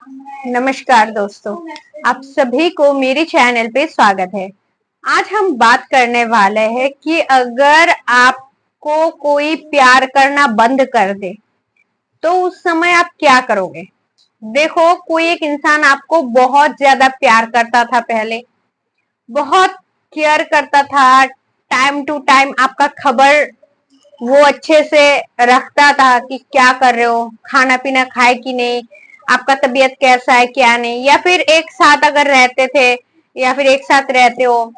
नमस्कार दोस्तों, आप सभी को मेरे चैनल पे स्वागत है। आज हम बात करने वाले हैं कि अगर आपको कोई प्यार करना बंद कर दे तो उस समय आप क्या करोगे। देखो, कोई एक इंसान आपको बहुत ज्यादा प्यार करता था, पहले बहुत केयर करता था, टाइम टू टाइम आपका खबर वो अच्छे से रखता था कि क्या कर रहे हो, खाना पीना खाए कि नहीं, आपका तबीयत कैसा है क्या नहीं, या फिर एक साथ अगर रहते थे या फिर एक साथ रहते हो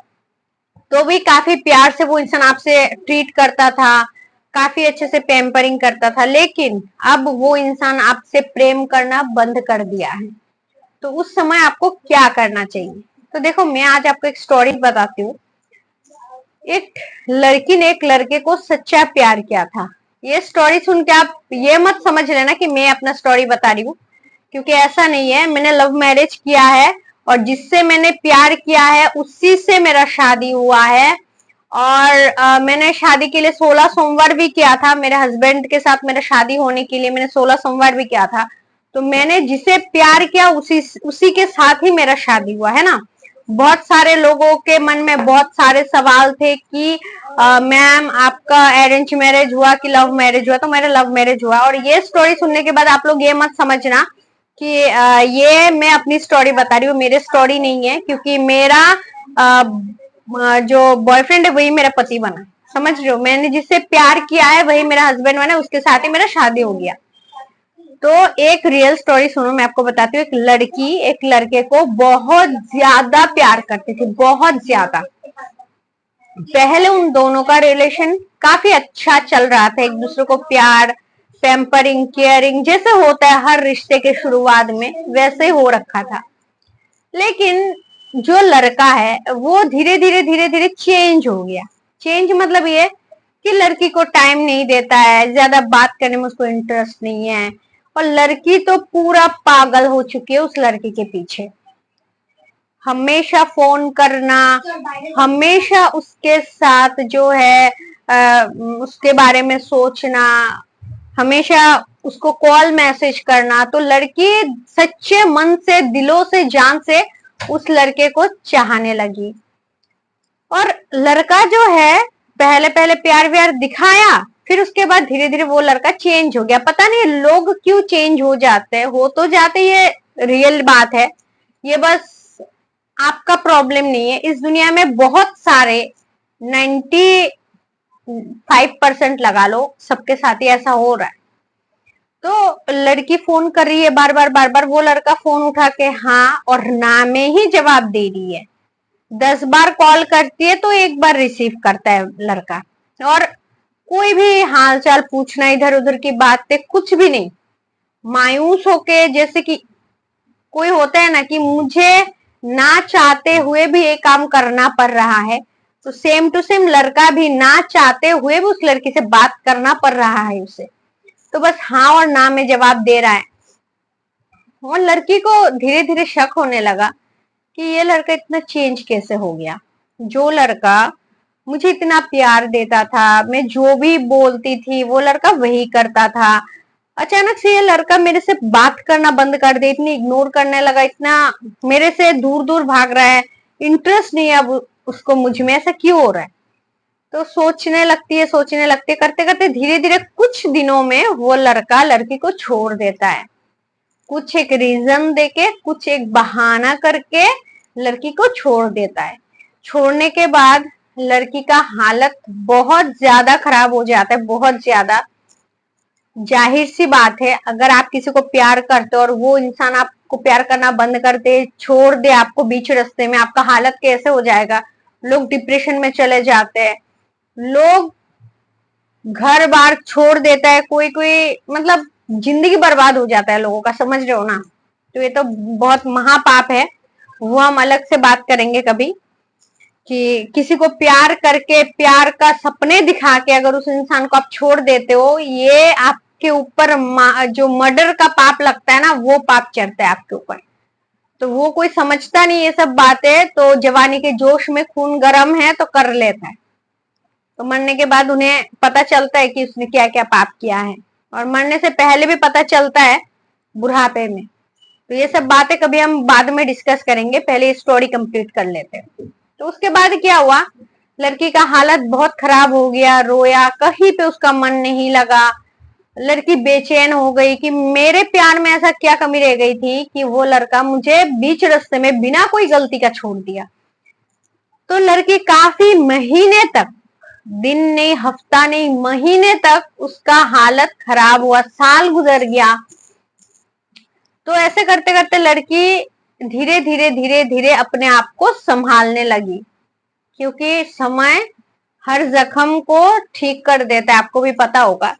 तो भी काफी प्यार से वो इंसान आपसे ट्रीट करता था, काफी अच्छे से पैम्परिंग करता था। लेकिन अब वो इंसान आपसे प्रेम करना बंद कर दिया है, तो उस समय आपको क्या करना चाहिए। तो देखो, मैं आज आपको एक स्टोरी बताती हूँ। एक लड़की ने एक लड़के को सच्चा प्यार किया था। ये स्टोरी सुन के आप ये मत समझ लेना कि मैं अपना स्टोरी बता रही हूँ, क्योंकि ऐसा नहीं है। मैंने लव मैरिज किया है और जिससे मैंने प्यार किया है उसी से मेरा शादी हुआ है। और मैंने शादी के लिए 16 सोमवार भी किया था। मेरे हस्बैंड के साथ मेरा शादी होने के लिए मैंने 16 सोमवार भी किया था। तो मैंने जिसे प्यार किया उसी के साथ ही मेरा शादी हुआ है ना। बहुत सारे लोगों के मन में बहुत सारे सवाल थे कि मैम आपका अरेंज मैरिज हुआ कि लव मैरिज हुआ। तो मेरा लव मैरिज हुआ। और ये स्टोरी सुनने के बाद आप लोग ये मत समझना कि ये मैं अपनी स्टोरी बता रही हूँ, मेरी स्टोरी नहीं है। क्योंकि मेरा जो बॉयफ्रेंड है वही मेरा पति बना, समझ रहे हो। मैंने जिससे प्यार किया है वही मेरा हस्बैंड बना, उसके साथ ही मेरा शादी हो गया। तो एक रियल स्टोरी सुनो, मैं आपको बताती हूँ। एक लड़की एक लड़के को बहुत ज्यादा प्यार करती थी, बहुत ज्यादा। पहले उन दोनों का रिलेशन काफी अच्छा चल रहा था, एक दूसरे को प्यार, पैम्परिंग, केयरिंग जैसे होता है हर रिश्ते के शुरुआत में, वैसे ही हो रखा था। लेकिन जो लड़का है वो धीरे धीरे चेंज हो गया। चेंज मतलब ये कि लड़की को टाइम नहीं देता है, ज्यादा बात करने में उसको इंटरेस्ट नहीं है। और लड़की तो पूरा पागल हो चुकी है उस लड़के के पीछे। हमेशा फोन करना, हमेशा उसके साथ जो है उसके बारे में सोचना, हमेशा उसको कॉल मैसेज करना। तो लड़की सच्चे मन से, दिलों से, जान से उस लड़के को चाहने लगी। और लड़का जो है पहले पहले प्यार व्यार दिखाया, फिर उसके बाद धीरे धीरे वो लड़का चेंज हो गया। पता नहीं लोग क्यों चेंज हो जाते हैं, हो तो जाते, ये रियल बात है। ये बस आपका प्रॉब्लम नहीं है, इस दुनिया में बहुत सारे 95% लगा लो सबके साथ ही ऐसा हो रहा है। तो लड़की फोन कर रही है बार बार बार बार, वो लड़का फोन उठा के हाँ और ना में ही जवाब दे रही है। 10 बार कॉल करती है तो एक बार रिसीव करता है लड़का। और कोई भी हाल चाल पूछना, इधर उधर की बातें कुछ भी नहीं। मायूस होके, जैसे कि कोई होता है ना कि मुझे ना चाहते हुए भी ये काम करना पड़ रहा है, तो सेम टू सेम लड़का भी ना चाहते हुए भी उस लड़की से बात करना पड़ रहा है उसे। तो बस हाँ और ना में जवाब दे रहा है। और लड़की को धीरे धीरे शक होने लगा कि ये लड़का इतना चेंज कैसे हो गया। जो लड़का मुझे इतना प्यार देता था, मैं जो भी बोलती थी वो लड़का वही करता था, अचानक से ये लड़का मेरे से बात करना बंद कर दे, इतनी इग्नोर करने लगा, इतना मेरे से दूर दूर भाग रहा है, इंटरेस्ट नहीं है अब उसको मुझ में, ऐसा क्यों हो रहा है। तो सोचने लगती है, करते करते धीरे धीरे कुछ दिनों में वो लड़का लड़की को छोड़ देता है। कुछ एक रीजन देके, कुछ एक बहाना करके लड़की को छोड़ देता है। छोड़ने के बाद लड़की का हालत बहुत ज्यादा खराब हो जाता है, बहुत ज्यादा। जाहिर सी बात है, अगर आप किसी को प्यार करते हो और वो इंसान आपको प्यार करना बंद कर दे, छोड़ दे आपको बीच रास्ते में, आपका हालत कैसे हो जाएगा। लोग डिप्रेशन में चले जाते हैं, लोग घर बार छोड़ देता है, कोई कोई मतलब जिंदगी बर्बाद हो जाता है लोगों का, समझ रहे हो ना। तो ये तो बहुत महापाप है, वो हम अलग से बात करेंगे कभी। कि किसी को प्यार करके, प्यार का सपने दिखा के अगर उस इंसान को आप छोड़ देते हो, ये आपके ऊपर जो मर्डर का पाप लगता है ना, वो पाप चढ़ता है आपके ऊपर। तो वो कोई समझता नहीं ये सब बातें, तो जवानी के जोश में खून गर्म है तो कर लेता है। तो मरने के बाद उन्हें पता चलता है कि उसने क्या क्या पाप किया है, और मरने से पहले भी पता चलता है बुढ़ापे में। तो ये सब बातें कभी हम बाद में डिस्कस करेंगे, पहले स्टोरी कंप्लीट कर लेते हैं। तो उसके बाद क्या हुआ, लड़की का हालत बहुत खराब हो गया, रोया, कहीं पे उसका मन नहीं लगा। लड़की बेचैन हो गई कि मेरे प्यार में ऐसा क्या कमी रह गई थी कि वो लड़का मुझे बीच रास्ते में बिना कोई गलती का छोड़ दिया। तो लड़की काफी महीने तक, दिन नहीं, हफ्ता नहीं, महीने तक उसका हालत खराब हुआ, साल गुजर गया। तो ऐसे करते करते लड़की धीरे धीरे धीरे धीरे अपने आप को संभालने लगी, क्योंकि समय हर जख्म को ठीक कर देता है, आपको भी पता होगा।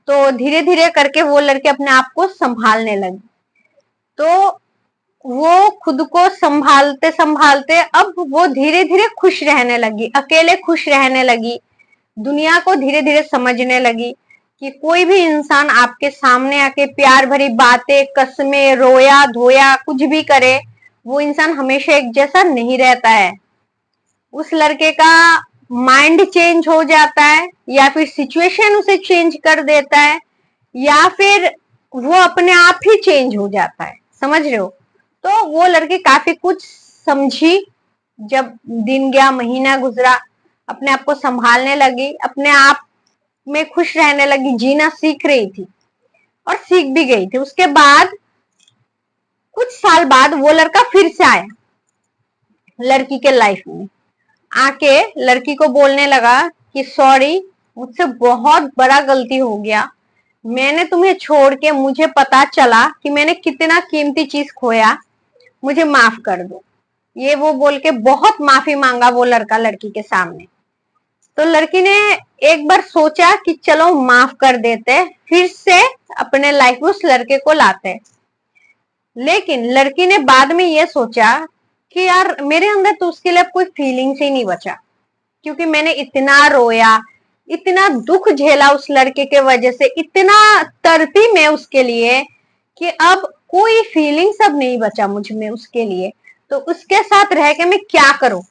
तो धीरे धीरे करके वो लड़की अपने आप को संभालने लगी। तो वो खुद को संभालते संभालते अब वो धीरे धीरे खुश रहने लगी, अकेले खुश रहने लगी, दुनिया को धीरे धीरे समझने लगी कि कोई भी इंसान आपके सामने आके प्यार भरी बातें, कस्में, रोया धोया कुछ भी करे, वो इंसान हमेशा एक जैसा नहीं रहता है। उस लड़के का माइंड चेंज हो जाता है, या फिर सिचुएशन उसे चेंज कर देता है, या फिर वो अपने आप ही चेंज हो जाता है, समझ रहे हो। तो वो लड़की काफी कुछ समझी, जब दिन गया, महीना गुजरा, अपने आप को संभालने लगी, अपने आप में खुश रहने लगी, जीना सीख रही थी और सीख भी गई थी। उसके बाद कुछ साल बाद वो लड़का फिर से आया लड़की के लाइफ में, आके लड़की को बोलने लगा कि सॉरी, मुझसे बहुत बड़ा गलती हो गया, मैंने तुम्हें छोड़ के, मुझे पता चला कि मैंने कितना कीमती चीज खोया, मुझे माफ कर दो। ये वो बोल के बहुत माफी मांगा वो लड़का लड़की के सामने। तो लड़की ने एक बार सोचा कि चलो माफ कर देते, फिर से अपने लाइफ में उस लड़के को लाते। लेकिन लड़की ने बाद में ये सोचा कि यार मेरे अंदर तो उसके लिए कोई फीलिंग्स ही नहीं बचा, क्योंकि मैंने इतना रोया, इतना दुख झेला उस लड़के के वजह से, इतना तड़पी मैं उसके लिए कि अब कोई फीलिंग्स अब नहीं बचा मुझ में उसके लिए। तो उसके साथ रह के मैं क्या करूं,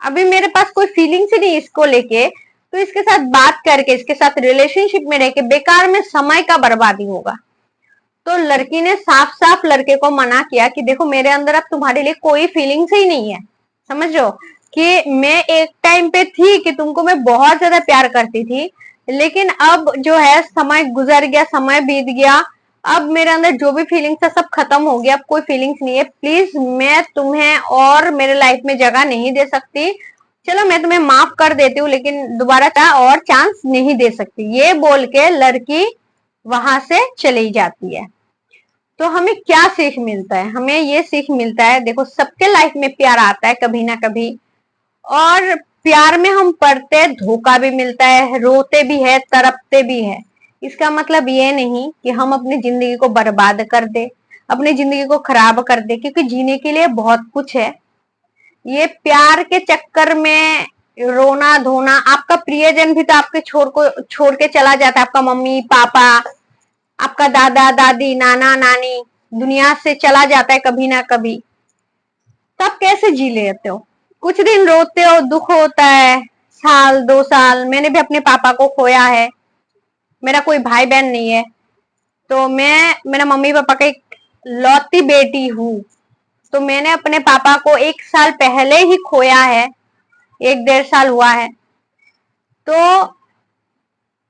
अभी मेरे पास कोई फीलिंग्स ही नहीं इसको लेके, तो इसके साथ बात करके, इसके साथ रिलेशनशिप में रह के बेकार में समय का बर्बादी होगा। तो लड़की ने साफ साफ लड़के को मना किया कि देखो मेरे अंदर अब तुम्हारे लिए कोई फीलिंग्स ही नहीं है, समझ रहे हो, कि मैं एक टाइम पे थी कि तुमको मैं बहुत ज्यादा प्यार करती थी, लेकिन अब जो है समय गुजर गया, समय बीत गया, अब मेरे अंदर जो भी फीलिंग्स था सब खत्म हो गया, अब कोई फीलिंग्स नहीं है, प्लीज मैं तुम्हें और मेरे लाइफ में जगह नहीं दे सकती, चलो मैं तुम्हें माफ कर देती हूँ, लेकिन दोबारा का और चांस नहीं दे सकती। ये बोल के लड़की वहां से चली जाती है। तो हमें क्या सीख मिलता है, हमें ये सीख मिलता है, देखो सबके लाइफ में प्यार आता है कभी ना कभी, और प्यार में हम पड़ते, धोखा भी मिलता है, रोते भी है, तड़पते भी है। इसका मतलब ये नहीं कि हम अपनी जिंदगी को बर्बाद कर दे, अपनी जिंदगी को खराब कर दे, क्योंकि जीने के लिए बहुत कुछ है। ये प्यार के चक्कर में रोना धोना, आपका प्रियजन भी तो आपके छोड़ के चला जाता है, आपका मम्मी पापा, आपका दादा दादी, नाना नानी दुनिया से चला जाता है कभी ना कभी, तब कैसे जी लेते हो, कुछ दिन रोते हो, दुख होता है, साल 2 साल। मैंने भी अपने पापा को खोया है, मेरा कोई भाई बहन नहीं है, तो मैं मेरा मम्मी पापा का एक लौती बेटी हूँ। तो मैंने अपने पापा को 1 साल पहले ही खोया है, 1 डेढ़ साल हुआ है। तो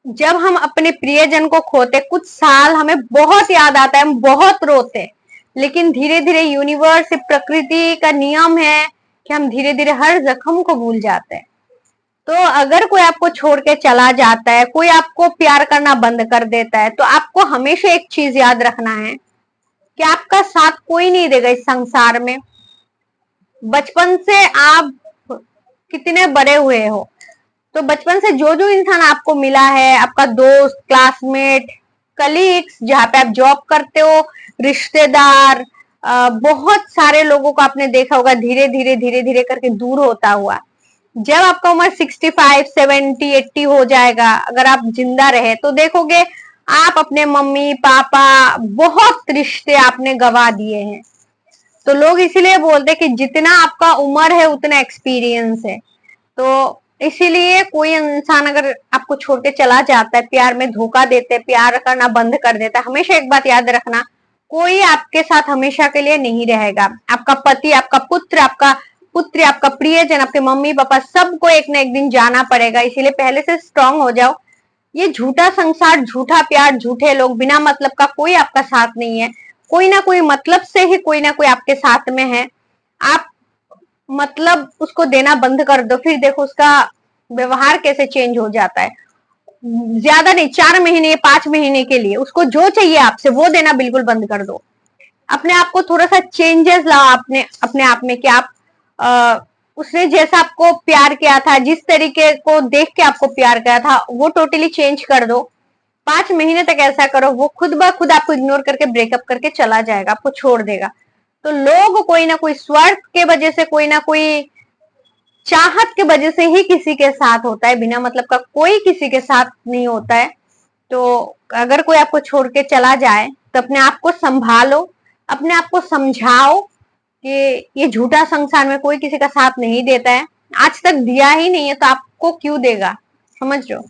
जब हम अपने प्रियजन को खोते, कुछ साल हमें बहुत याद आता है, हम बहुत रोते, लेकिन धीरे धीरे यूनिवर्स, प्रकृति का नियम है कि हम धीरे धीरे हर जख्म को भूल जाते हैं। तो अगर कोई आपको छोड़ के चला जाता है, कोई आपको प्यार करना बंद कर देता है, तो आपको हमेशा एक चीज याद रखना है कि आपका साथ कोई नहीं देगा इस संसार में। बचपन से आप कितने बड़े हुए हो, तो बचपन से जो जो इंसान आपको मिला है, आपका दोस्त, क्लासमेट, कलीग्स, जहाँ पे आप जॉब करते हो, रिश्तेदार, बहुत सारे लोगों को आपने देखा होगा धीरे धीरे धीरे धीरे करके दूर होता हुआ। जब आपका उम्र 65, 70, 80 हो जाएगा, अगर आप जिंदा रहे, तो देखोगे आप अपने मम्मी पापा, बहुत रिश्ते आपने गवा दिए हैं। तो लोग इसीलिए बोलते हैं कि जितना आपका उम्र है उतना एक्सपीरियंस है। तो इसीलिए कोई इंसान अगर आपको छोड़ के चला जाता है, प्यार में धोखा देते, प्यार करना बंद कर देता है, हमेशा एक बात याद रखना, कोई आपके साथ हमेशा के लिए नहीं रहेगा। आपका पति, आपका पुत्र, आपका प्रियजन, आपके मम्मी पापा, सबको एक ना एक दिन जाना पड़ेगा। इसीलिए पहले से स्ट्रांग हो जाओ। ये झूठा संसार, झूठा प्यार, झूठे लोग, बिना मतलब का कोई आपका साथ नहीं है। कोई ना कोई मतलब से ही कोई ना कोई आपके साथ में है। आप मतलब उसको देना बंद कर दो, फिर देखो उसका व्यवहार कैसे चेंज हो जाता है। ज्यादा नहीं, 4 महीने 5 महीने के लिए उसको जो चाहिए आपसे वो देना बिल्कुल बंद कर दो। अपने आप को थोड़ा सा चेंजेस लाओ अपने आप में कि आप उसने जैसा आपको प्यार किया था, जिस तरीके को देख के आपको प्यार किया था, वो टोटली चेंज कर दो। 5 महीने तक ऐसा करो, वो खुद ब खुद आपको इग्नोर करके ब्रेकअप करके चला जाएगा, आपको छोड़ देगा। तो लोग कोई ना कोई स्वार्थ के वजह से, कोई ना कोई चाहत के वजह से ही किसी के साथ होता है, बिना मतलब का कोई किसी के साथ नहीं होता है। तो अगर कोई आपको छोड़ के चला जाए तो अपने आप को संभालो, अपने आप को समझाओ कि ये झूठा संसार में कोई किसी का साथ नहीं देता है, आज तक दिया ही नहीं है तो आपको क्यों देगा, समझ रहे हो।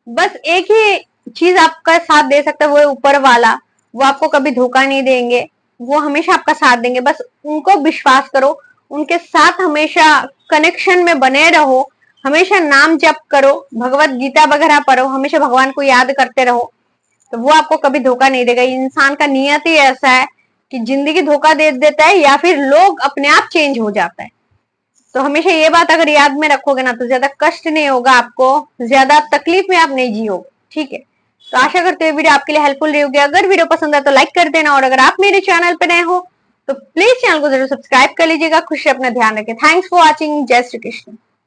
बस एक ही चीज आपका साथ दे सकता है, वो है ऊपर वाला। वो आपको कभी धोखा नहीं देंगे, वो हमेशा आपका साथ देंगे। बस उनको विश्वास करो, उनके साथ हमेशा कनेक्शन में बने रहो, हमेशा नाम जप करो, भगवत गीता वगैरह पढ़ो, हमेशा भगवान को याद करते रहो, तो वो आपको कभी धोखा नहीं देगा। इंसान का नियत ही ऐसा है कि जिंदगी धोखा दे देता है या फिर लोग अपने आप चेंज हो जाता है। तो हमेशा ये बात अगर याद में रखोगे ना तो ज्यादा कष्ट नहीं होगा आपको, ज्यादा तकलीफ में आप नहीं जियोगे, ठीक है। तो आशा करते हुए वीडियो आपके लिए हेल्पफुल रही होगी। अगर वीडियो पसंद है तो लाइक कर देना, और अगर आप मेरे चैनल पे नए हो तो प्लीज चैनल को जरूर सब्सक्राइब कर लीजिएगा। खुश अपना ध्यान रखें। Thanks for watching. जय श्री कृष्ण।